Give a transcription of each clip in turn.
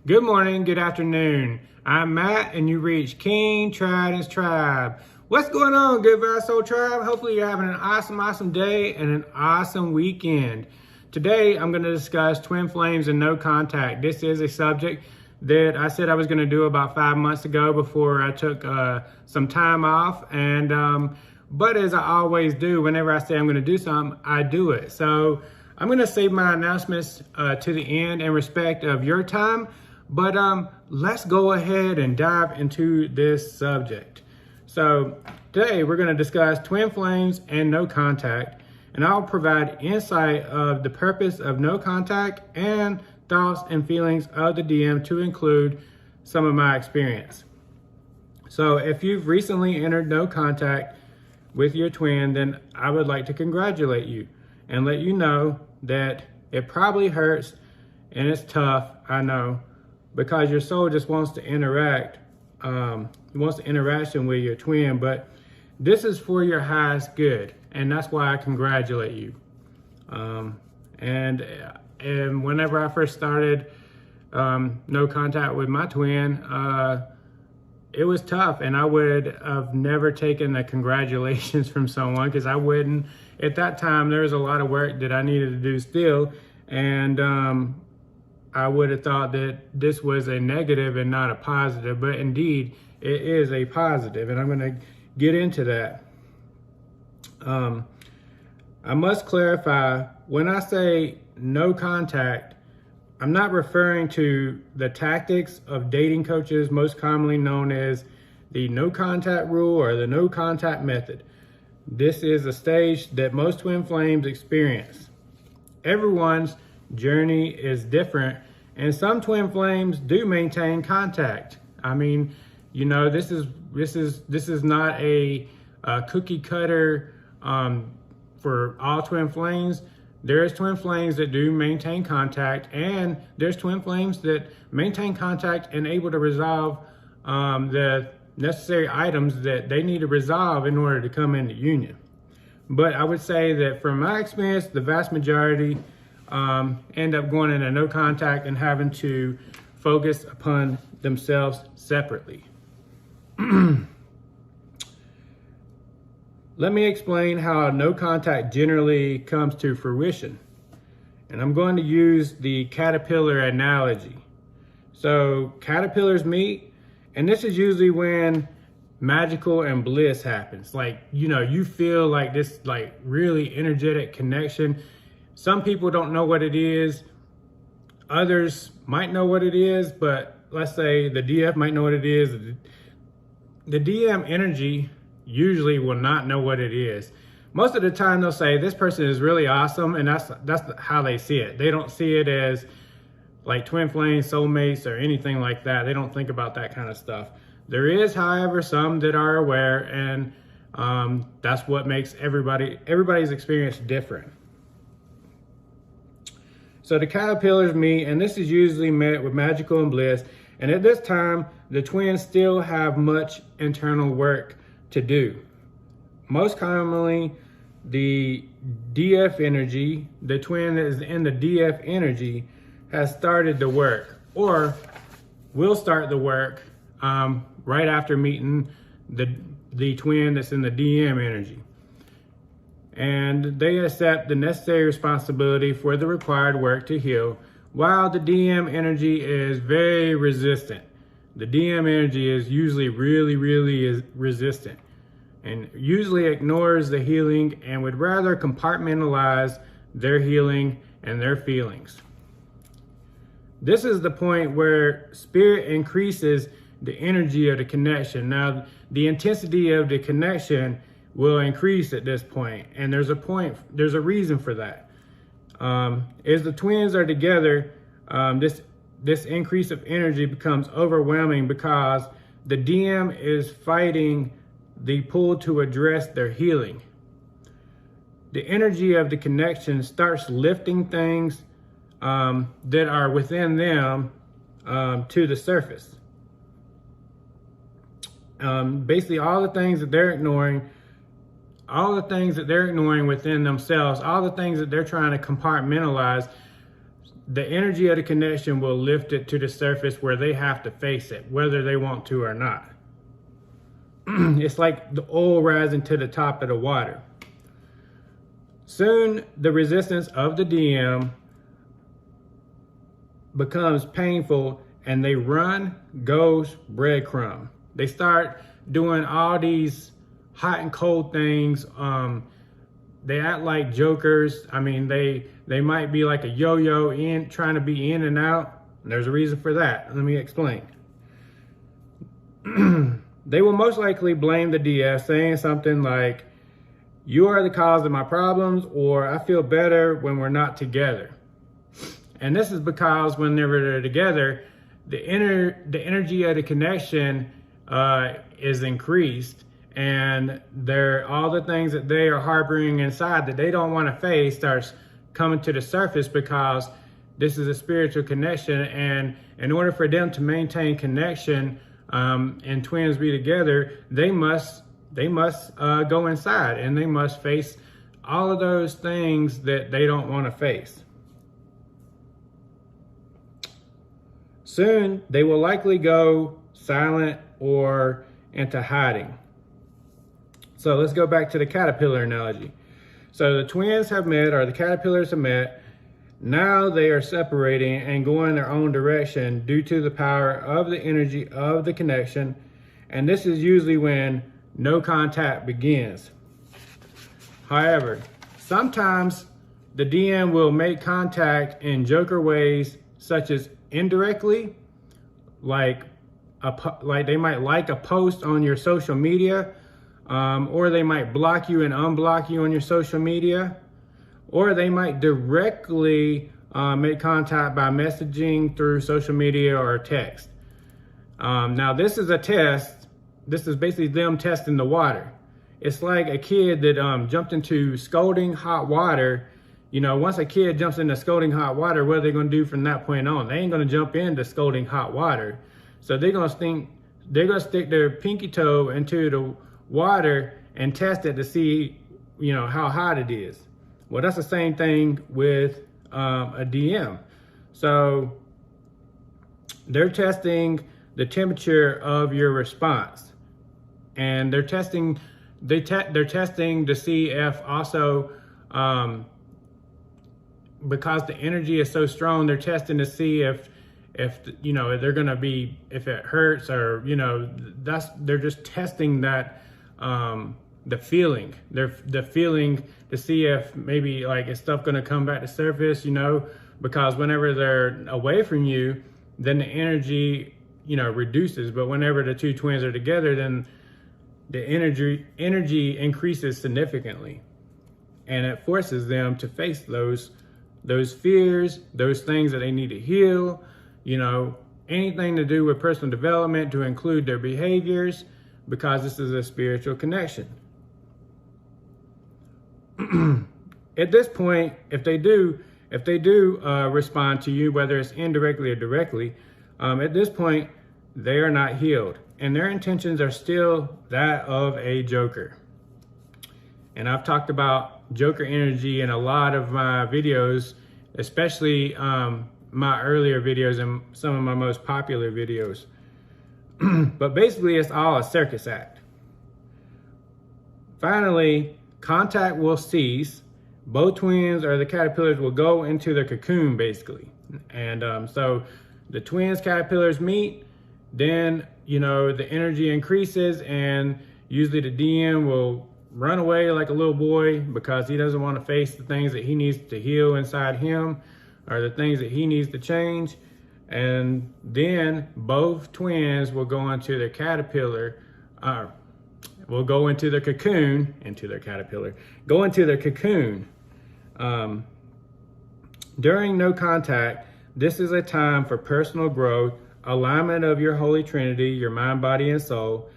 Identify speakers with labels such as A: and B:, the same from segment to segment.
A: Good morning, good afternoon. I'm Matt and you reach King Tridents Tribe. What's going on, Good Vibes Soul Tribe? Hopefully you're having an awesome day and an awesome weekend. Today I'm going to discuss twin flames and no contact. This is a subject that I said I was going to do about 5 months ago before I took some time off. But as I always do, whenever I say I'm going to do something, I do it. So I'm going to save my announcements to the end in respect of your time. But let's go ahead and dive into this subject. So today we're going to discuss twin flames and no contact, and I'll provide insight of the purpose of no contact and thoughts and feelings of the DM to include some of my experience. So if you've recently entered no contact with your twin, then I would like to congratulate you and let you know that it probably hurts and it's tough, I know, because your soul just wants to interact, wants interaction with your twin, but this is for your highest good, and that's why I congratulate you. And whenever I first started no contact with my twin, it was tough, and I would have never taken the congratulations from someone because I wouldn't. At that time, there was a lot of work that I needed to do still, and I would have thought that this was a negative and not a positive, but indeed it is a positive, and I'm going to get into that. I must clarify, when I say no contact, I'm not referring to the tactics of dating coaches, most commonly known as the no contact rule or the no contact method. This is a stage that most twin flames experience. Everyone's journey is different, and some twin flames do maintain contact. I mean, you know, this is not a cookie cutter for all twin flames. There's twin flames that do maintain contact, and there's twin flames that maintain contact and able to resolve the necessary items that they need to resolve in order to come into union. But I would say that from my experience, the vast majority end up going into no contact and having to focus upon themselves separately. Let me explain how no contact generally comes to fruition. And I'm going to use the caterpillar analogy. So caterpillars meet, and this is usually when magical and bliss happens. Like, you know, you feel like this like really energetic connection. Some people don't know what it is. Others might know what it is, but let's say the DF might know what it is. The DM energy usually will not know what it is. Most of the time they'll say this person is really awesome, and that's how they see it. They don't see it as like twin flames, soulmates, or anything like that. They don't think about that kind of stuff. There is, however, some that are aware, and that's what makes everybody's experience different. So the caterpillars meet, and this is usually met with magical and bliss. And at this time, the twins still have much internal work to do. Most commonly, the DF energy, the twin that is in the DF energy, has started the work, or will start the work right after meeting the twin that's in the DM energy. And they accept the necessary responsibility for the required work to heal, while the DM energy is very resistant. The DM energy is usually really resistant and usually ignores the healing and would rather compartmentalize their healing and their feelings. This is the point where spirit increases the energy of the connection. Now, the intensity of the connection will increase at this point, and there's a reason for that. As the twins are together, this increase of energy becomes overwhelming because the DM is fighting the pull to address their healing. The energy of the connection starts lifting things that are within them to the surface. Basically, all the things that they're ignoring within themselves, all the things that they're trying to compartmentalize the energy of the connection will lift it to the surface where they have to face it, whether they want to or not. It's like the oil rising to the top of the water. Soon, the resistance of the DM becomes painful, and they run, goes, breadcrumb. They start doing all these hot and cold things. They act like jokers. I mean, they might be like a yo-yo, trying to be in and out. There's a reason for that. Let me explain. They will most likely blame the DS, saying something like, "You are the cause of my problems," or "I feel better when we're not together." And this is because whenever they're together, the energy of the connection is increased, and all the things that they are harboring inside that they don't want to face starts coming to the surface, because this is a spiritual connection. And in order for them to maintain connection and twins be together, they must go inside, and they must face all of those things that they don't want to face. Soon, they will likely go silent or into hiding. So let's go back to the caterpillar analogy. So the twins have met, or the caterpillars have met. Now they are separating and going their own direction due to the power of the energy of the connection. And this is usually when no contact begins. However, sometimes the DM will make contact in joker ways, such as indirectly, like they might like a post on your social media, or they might block you and unblock you on your social media, or they might directly make contact by messaging through social media or text. Now this is a test. This is basically them testing the water. It's like a kid that jumped into scalding hot water. You know, once a kid jumps into scalding hot water, what are they going to do from that point on? They ain't going to jump into scalding hot water. So they're going to stick their pinky toe into the water and test it to see, you know, how hot it is. Well, that's the same thing with a DM. So they're testing the temperature of your response, and they're testing to see if also, because the energy is so strong, they're testing to see if you know, they're gonna be, if it hurts, or, you know, they're just testing that, the feeling to see if maybe, like, is stuff gonna come back to surface, you know, because whenever they're away from you, then the energy, you know, reduces. But whenever the two twins are together, then the energy increases significantly, and it forces them to face those fears, those things that they need to heal, you know, anything to do with personal development, to include their behaviors, because this is a spiritual connection. At this point, if they do respond to you, whether it's indirectly or directly, at this point, they are not healed, and their intentions are still that of a joker. And I've talked about joker energy in a lot of my videos, especially my earlier videos and some of my most popular videos. But basically, it's all a circus act. Finally, contact will cease. Both twins or the caterpillars will go into the cocoon, basically. And so the twins caterpillars meet, then, you know, the energy increases, and usually the DM will run away like a little boy, because he doesn't want to face the things that he needs to heal inside him, or the things that he needs to change. And then both twins will go into their caterpillar, will go into their cocoon, go into their cocoon. During no contact, this is a time for personal growth, alignment of your Holy Trinity, your mind, body, and soul,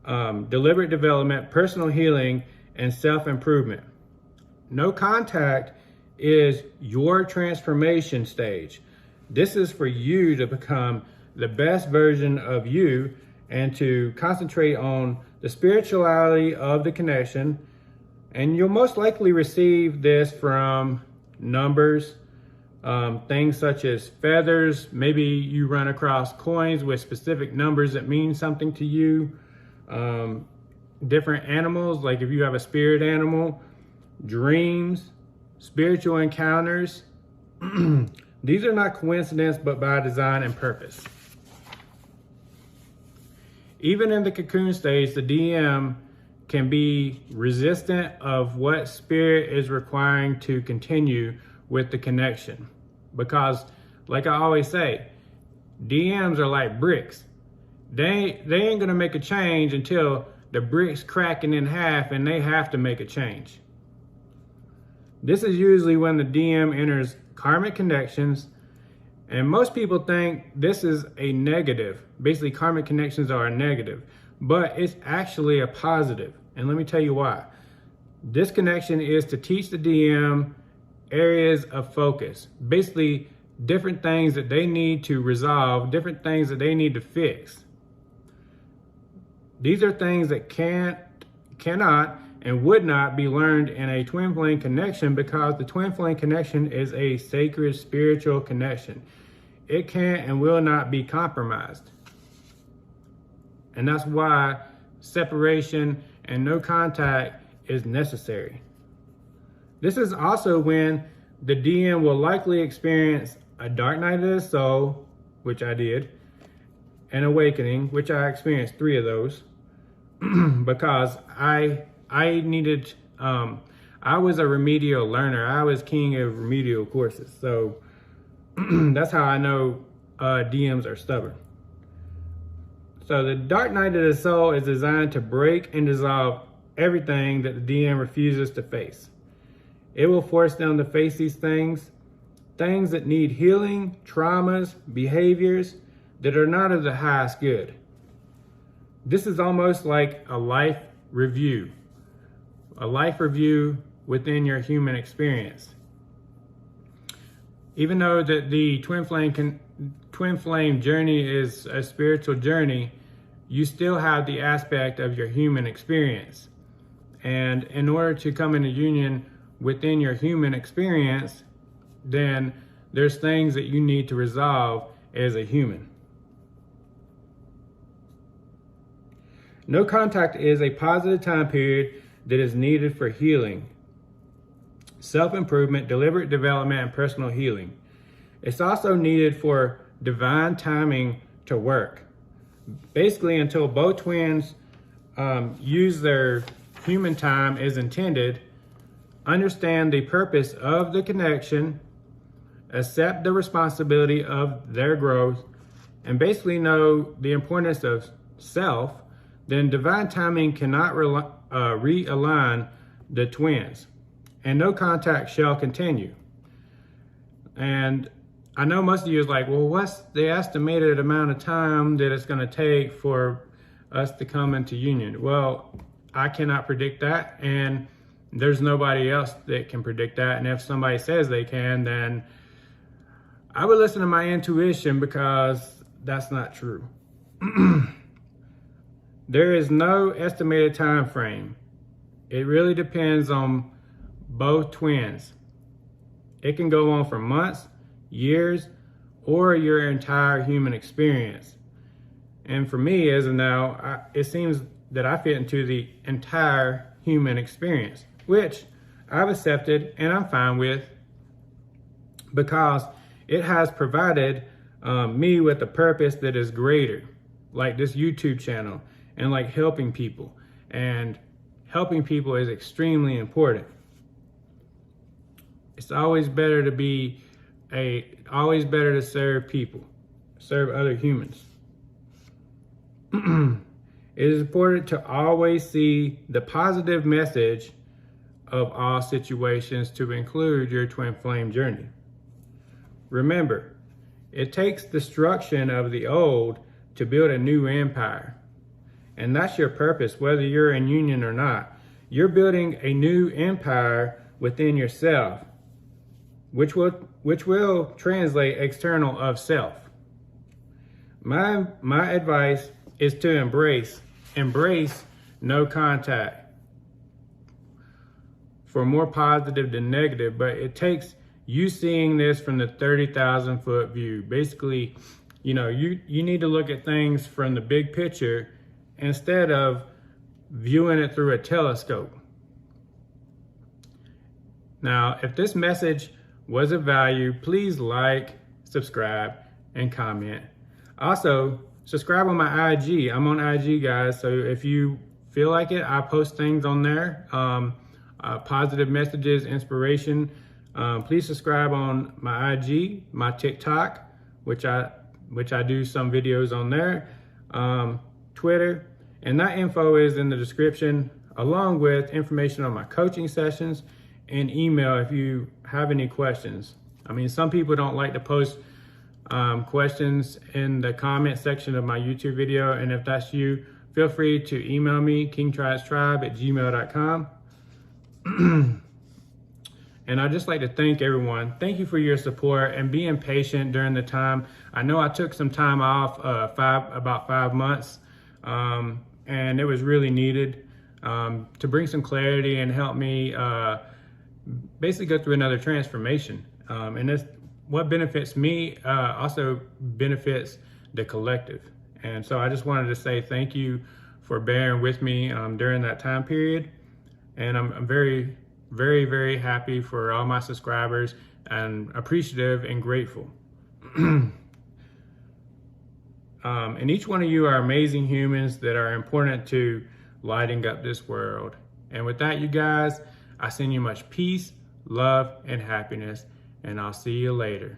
A: deliberate development, personal healing, and self-improvement. No contact is your transformation stage. This is for you to become the best version of you, and to concentrate on the spirituality of the connection. And you'll most likely receive this from numbers, things such as feathers. Maybe you run across coins with specific numbers that mean something to you. Different animals, like if you have a spirit animal, dreams, spiritual encounters. These are not coincidence, but by design and purpose. Even in the cocoon stage, the DM can be resistant of what spirit is requiring to continue with the connection. Because, like I always say, DMs are like bricks. They ain't gonna make a change until the brick's cracking in half and they have to make a change. This is usually when the DM enters karmic connections, and most people think this is a negative. Basically, karmic connections are a negative, but it's actually a positive. And let me tell you why. This connection is to teach the DM areas of focus. Basically, different things that they need to resolve, different things that they need to fix. These are things that cannot, and would not be learned in a twin flame connection, because the twin flame connection is a sacred spiritual connection. It can and will not be compromised. And that's why separation and no contact is necessary. This is also when the DM will likely experience a dark night of the soul, which I did, an awakening, which I experienced 3 of those, because I needed, I was a remedial learner. I was king of remedial courses. So that's how I know DMs are stubborn. So the dark night of the soul is designed to break and dissolve everything that the DM refuses to face. It will force them to face these things that need healing, traumas, behaviors that are not of the highest good. This is almost like a life review within your human experience. Even though that the twin flame journey is a spiritual journey, you still have the aspect of your human experience. And in order to come into union within your human experience, then there's things that you need to resolve as a human. No contact is a positive time period that is needed for healing, self-improvement, deliberate development, and personal healing. It's also needed for divine timing to work. Basically, until both twins use their human time as intended, understand the purpose of the connection, accept the responsibility of their growth, and basically know the importance of self, then divine timing cannot realign the twins, and no contact shall continue. And I know most of you is like, well, what's the estimated amount of time that it's going to take for us to come into union? Well, I cannot predict that, and there's nobody else that can predict that. And if somebody says they can, then I would listen to my intuition, because that's not true. There is no estimated time frame. It really depends on both twins. It can go on for months, years, or your entire human experience. And for me, as of now, it seems that I fit into the entire human experience, which I've accepted and I'm fine with, because it has provided me with a purpose that is greater, like this YouTube channel, and like helping people. And helping people is extremely important. It's always better to serve people, serve other humans. It is important to always see the positive message of all situations, to include your twin flame journey. Remember, it takes destruction of the old to build a new empire. And that's your purpose, whether you're in union or not. You're building a new empire within yourself, which will translate external of self. My advice is to embrace no contact, for more positive than negative, but it takes you seeing this from the 30,000 foot view. Basically, you know, you need to look at things from the big picture instead of viewing it through a telescope. Now, if this message was of value, please like, subscribe, and comment. Also, subscribe on my IG. I'm on IG, guys, so if you feel like it, I post things on there, positive messages, inspiration. Please subscribe on my IG, my TikTok, which I do some videos on there, Twitter, and that info is in the description, along with information on my coaching sessions and email if you have any questions. I mean, some people don't like to post questions in the comment section of my YouTube video, and if that's you, feel free to email me, kingtridentstribe@gmail.com. And I'd just like to thank everyone. Thank you for your support and being patient during the time. I know I took some time off, about 5 months, and it was really needed to bring some clarity and help me basically go through another transformation. And that's what benefits me, also benefits the collective. And so I just wanted to say thank you for bearing with me during that time period. And I'm very, very, very happy for all my subscribers and appreciative and grateful. And each one of you are amazing humans that are important to lighting up this world. And with that, you guys, I send you much peace, love, and happiness, and I'll see you later.